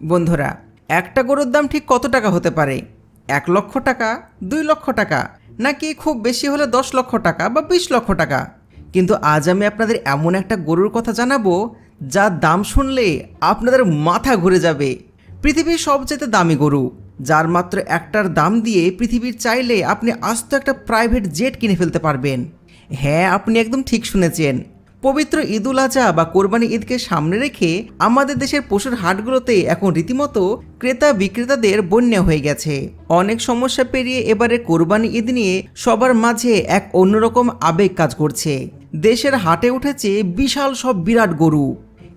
বন্ধুরা, একটা গরুর দাম ঠিক কত টাকা হতে পারে? 1 লক্ষ টাকা, 2 লক্ষ টাকা, নাকি খুব বেশি হলে 10 লক্ষ টাকা বা 20 লক্ষ টাকা? কিন্তু আজ আমি আপনাদের এমন একটা গরুর কথা জানাবো যার দাম শুনলে আপনাদের মাথা ঘুরে যাবে। পৃথিবীর সবচেয়ে দামি গরু, যার মাত্র একটার দাম দিয়ে পৃথিবীর চাইলে আপনি আস্ত একটা প্রাইভেট জেট কিনে ফেলতে পারবেন। হ্যাঁ, আপনি একদম ঠিক শুনেছেন। পবিত্র ঈদুল আজহা বা কোরবানি ঈদকে সামনে রেখে আমাদের দেশের পশুর হাটগুলোতে এখন রীতিমতো ক্রেতা বিক্রেতাদের বন্যা হয়ে গেছে। অনেক সমস্যা পেরিয়ে এবারে কোরবানি ঈদ নিয়ে সবার মাঝে এক অন্যরকম আবেগ কাজ করছে। দেশের হাটে উঠেছে বিশাল সব বিরাট গরু,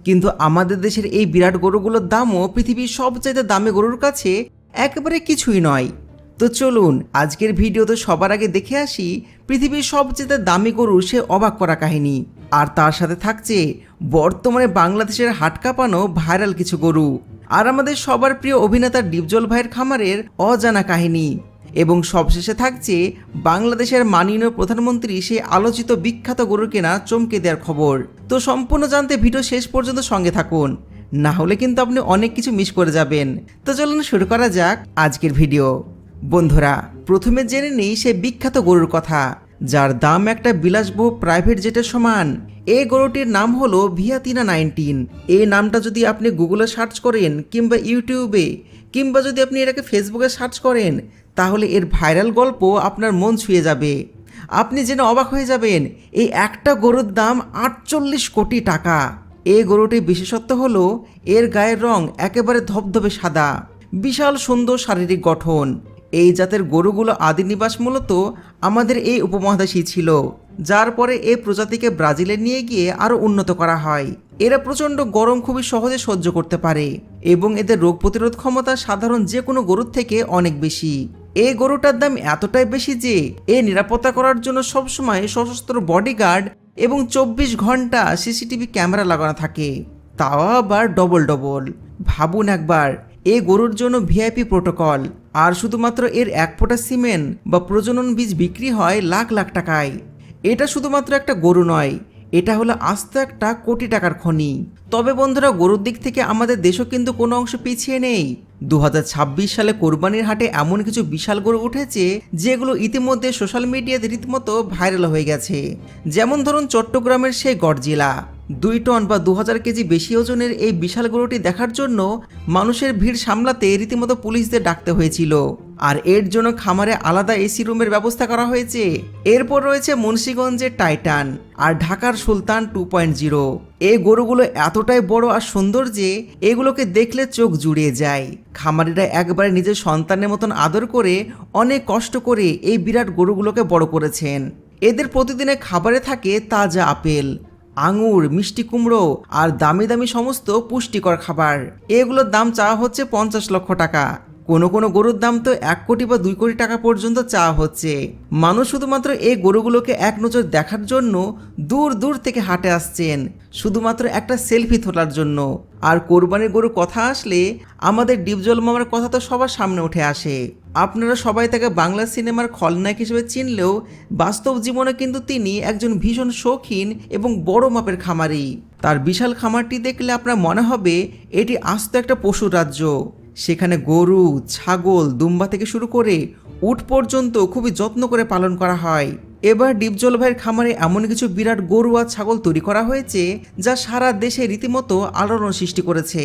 কিন্তু আমাদের দেশের এই বিরাট গরুগুলোর দামও পৃথিবীর সবচাইতে দামি গরুর কাছে একেবারে কিছুই নয়। তো চলুন আজকের ভিডিওতে সবার আগে দেখে আসি পৃথিবীর সবচেয়ে দামি গরু সে অবাক করা কাহিনী। আর তার সাথে থাকছে বর্তমানে বাংলাদেশের হাট কাঁপানো ভাইরাল কিছু গরু, আর আমাদের সবার প্রিয় অভিনেতা ডিপজল ভাইয়ের খামারের অজানা কাহিনী, এবং সবশেষে থাকছে বাংলাদেশের মাননীয় প্রধানমন্ত্রী সেই আলোচিত বিখ্যাত গরুর কেনা চমকে দেওয়ার খবর। তো সম্পূর্ণ জানতে ভিডিও শেষ পর্যন্ত সঙ্গে থাকুন, না হলে কিন্তু আপনি অনেক কিছু মিস করে যাবেন। তো চলুন শুরু করা যাক আজকের ভিডিও। বন্ধুরা, প্রথমে জেনে নিই সে বিখ্যাত গরুর কথা, যার দাম একটা বিলাসবহুল প্রাইভেট জেটের সমান। এই গরুটির নাম হলো ভিয়াতিনা 19। এই নামটা যদি আপনি গুগলে সার্চ করেন কিংবা ইউটিউবে, কিংবা যদি আপনি এটাকে ফেসবুকে সার্চ করেন, তাহলে এর ভাইরাল গল্প আপনার মন ছুঁয়ে যাবে। আপনি জেনে অবাক হয়ে যাবেন এই একটা গরুর দাম 48 কোটি টাকা। এই গরুটির বিশেষত্ব হলো এর গায়ের রং একেবারে ধবধবে সাদা, বিশাল সুন্দর শারীরিক গঠন। এই জাতের গরুগুলো আদি নিবাস মূলত আমাদের এই উপমহাদেশেই ছিল, যার পরে এই প্রজাতিকে ব্রাজিলে নিয়ে গিয়ে আরও উন্নত করা হয়। এরা প্রচণ্ড গরম খুবই সহজে সহ্য করতে পারে এবং এদের রোগ প্রতিরোধ ক্ষমতা সাধারণ যে কোনো গরুর থেকে অনেক বেশি। এই গরুটার দাম এতটাই বেশি যে এর নিরাপত্তা করার জন্য সবসময় সশস্ত্র বডিগার্ড এবং 24 ঘন্টা সিসিটিভি ক্যামেরা লাগানো থাকে, তাও আবার ডবল ডবল। ভাবুন একবার, এই গরুর জন্য ভিআইপি প্রোটোকল, আর শুধুমাত্র এর এক ফোঁটা সিমেন্ট বা প্রজনন বীজ বিক্রি হয় লাখ লাখ টাকায়। এটা শুধুমাত্র একটা গরু নয়, এটা হলো আস্ত একটা কোটি টাকার খনি। তবে বন্ধুরা, গরুর দিক থেকে আমাদের দেশও কিন্তু কোনো অংশ পিছিয়ে নেই। 2026 সালে কোরবানির হাটে এমন কিছু বিশাল গরু উঠেছে যেগুলো ইতিমধ্যে সোশ্যাল মিডিয়াতে রীতিমতো ভাইরাল হয়ে গেছে। যেমন ধরুন চট্টগ্রামের সেই গডজিলা। 2 টন বা 2000 কেজি বেশি ওজনের এই বিশাল গরুটি দেখার জন্য মানুষের ভিড় সামলাতে রীতিমতো পুলিশদের ডাকতে হয়েছিল, আর এর জন্য খামারে আলাদা এসি রুমের ব্যবস্থা করা হয়েছে। এরপর রয়েছে মুন্সিগঞ্জের টাইটান আর ঢাকার সুলতান 2.0। এই গরুগুলো এতটাই বড় আর সুন্দর যে এগুলোকে দেখলে চোখ জুড়িয়ে যায়। খামারিরা একবারে নিজের সন্তানের মতন আদর করে অনেক কষ্ট করে এই বিরাট গরুগুলোকে বড় করেছেন। এদের প্রতিদিনের খাবারে থাকে তাজা আপেল, আঙুর, মিষ্টি কুমড়ো আর দামি দামি সমস্ত পুষ্টিকর খাবার। এগুলোর দাম চাওয়া হচ্ছে 50 লক্ষ টাকা। কোনো কোনো গরুর দাম তো 1 কোটি বা 2 কোটি টাকা পর্যন্ত চাওয়া হচ্ছে। মানুষ শুধুমাত্র এই গরুগুলোকে এক নজর দেখার জন্য দূর দূর থেকে হাটে আসছেন, শুধুমাত্র একটা সেলফি তোলার জন্য। আর কোরবানির গরু কথা আসলে আমাদের ডিপজল মামার কথা তো সবার সামনে উঠে আসে। আপনারা সবাই তাকে বাংলা সিনেমার খলনায়ক হিসেবে চিনলেও বাস্তব জীবনে কিন্তু তিনি একজন ভীষণ শৌখিন এবং বড় মাপের খামারি। তার বিশাল খামারটি দেখলে আপনার মনে হবে এটি আস্ত একটা পশু রাজ্য। সেখানে গরু, ছাগল, দুম্বা থেকে শুরু করে উট পর্যন্ত খুবই যত্ন করে পালন করা হয়। এবার ডিপজল ভাইয়ের খামারে এমন কিছু বিরাট গরু আর ছাগল তৈরি করা হয়েছে যা সারা দেশে রীতিমতো আলোড়ন সৃষ্টি করেছে।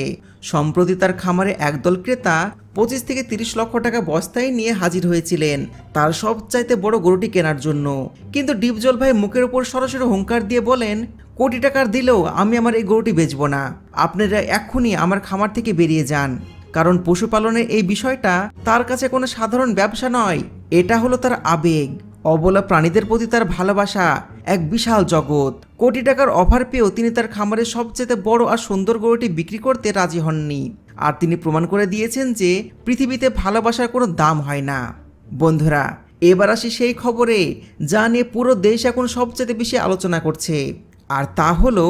সম্প্রতি তার খামারে একদল ক্রেতা 25 থেকে 30 লক্ষ টাকা বস্তায় নিয়ে হাজির হয়েছিলেন তার সবচাইতে বড় গরুটি কেনার জন্য। কিন্তু ডিপজল ভাই মুখের উপর সরাসরি হুঙ্কার দিয়ে বলেন, কোটি টাকার দিলেও আমি আমার এই গরুটি বেচবো না। আপনারা এক্ষুনি আমার খামার থেকে বেরিয়ে যান, কারণ পশুপালনের এই বিষয়টা তার কাছে কোনো সাধারণ ব্যবসা নয়, এটা হলো তার আবেগ। অবলা প্রাণীদের প্রতি তার ভালোবাসা এক বিশাল জগৎ। কোটি টাকার অফার পেয়েও তিনি তার খামারের সবচেয়ে বড় আর সুন্দর গরুটি বিক্রি করতে রাজি হননি। আর তিনি প্রমাণ করে দিয়েছেন যে পৃথিবীতে ভালোবাসার কোনো দাম হয় না। বন্ধুরা, এবার আসি সেই খবরে যা নিয়ে পুরো দেশ এখন সবচেয়ে বেশি আলোচনা করছে, আর তা হলো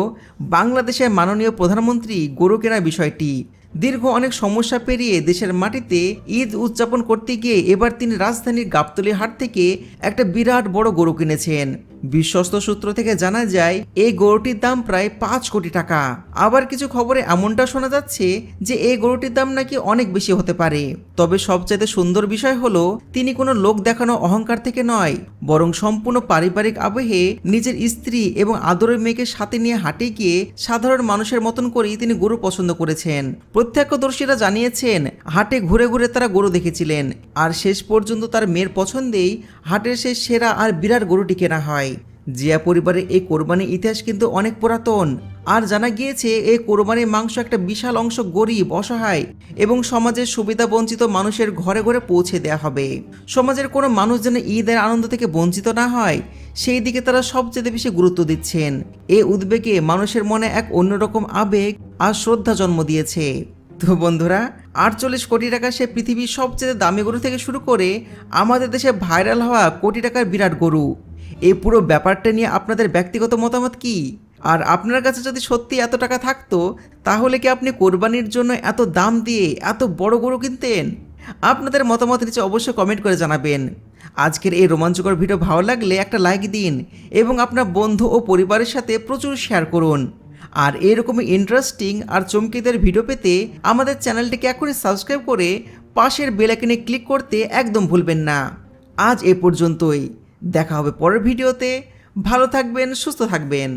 বাংলাদেশের মাননীয় প্রধানমন্ত্রী গরু কেনার বিষয়টি। দীর্ঘ অনেক সমস্যা পেরিয়ে দেশের মাটিতে ঈদ উদযাপন করতে গিয়ে এবার তিনি রাজধানীর গাবতলী হাট থেকে একটা বিরাট বড় গরু কিনেছেন। বিশ্বস্ত সূত্র থেকে জানা যায় এই গরুটির দাম প্রায় 5 কোটি টাকা। আবার কিছু খবরে এমনটা শোনা যাচ্ছে যে এই গরুটির দাম নাকি অনেক বেশি হতে পারে। তবে সবচাইতে সুন্দর বিষয় হলো তিনি কোনো লোক দেখানো অহংকার থেকে নয়, বরং সম্পূর্ণ পারিবারিক আবহে নিজের স্ত্রী এবং আদরের মেয়েকে সাথে নিয়ে হাটে গিয়ে সাধারণ মানুষের মতন করেই তিনি গরু পছন্দ করেছেন। প্রত্যক্ষদর্শীরা জানিয়েছেন হাটে ঘুরে ঘুরে তারা গরু দেখেছিলেন, আর শেষ পর্যন্ত তার মেয়ের পছন্দেই হাটের সেই সেরা আর বিরাট গরুটি কেনা হয়। জিয়া পরিবারের এই কোরবানির ইতিহাস কিন্তু অনেক পুরাতন, আর জানা গিয়েছে এই কোরবানির মাংস একটা বিশাল অংশ গরিব, অসহায় এবং সমাজের সুবিধা বঞ্চিত মানুষের ঘরে ঘরে পৌঁছে দেওয়া হবে। সমাজের কোনো মানুষ যেন ঈদের আনন্দ থেকে বঞ্চিত না হয় সেই দিকে তারা সবচেয়ে বেশি গুরুত্ব দিচ্ছেন। এই উদ্বেগে মানুষের মনে এক অন্যরকম আবেগ আর শ্রদ্ধা জন্ম দিয়েছে। তো বন্ধুরা, 48 কোটি টাকা সে পৃথিবীর সবচেয়ে দামি গরু থেকে শুরু করে আমাদের দেশে ভাইরাল হওয়া কোটি টাকার বিরাট গরু, এই পুরো ব্যাপারটা নিয়ে আপনাদের ব্যক্তিগত মতামত কি? আর আপনার কাছে যদি সত্যি এত টাকা থাকতো তাহলে কি আপনি কোরবানির জন্য এত দাম দিয়ে এত বড় গরু কিনতেন? আপনাদের মতামত নিচে অবশ্যই কমেন্ট করে জানাবেন। আজকের এই রোমাঞ্চকর ভিডিও ভালো লাগলে একটা লাইক দিন এবং আপনার বন্ধু ও পরিবারের সাথে প্রচুর শেয়ার করুন। আর এরকমই ইন্টারেস্টিং আর চমকিদার ভিডিও পেতে আমাদের চ্যানেলটিকে এখনই সাবস্ক্রাইব করে পাশের বেল আইকনে ক্লিক করতে একদম ভুলবেন না। আজ এ পর্যন্তই, দেখা হবে পরের ভিডিওতে। ভালো থাকবেন, সুস্থ থাকবেন।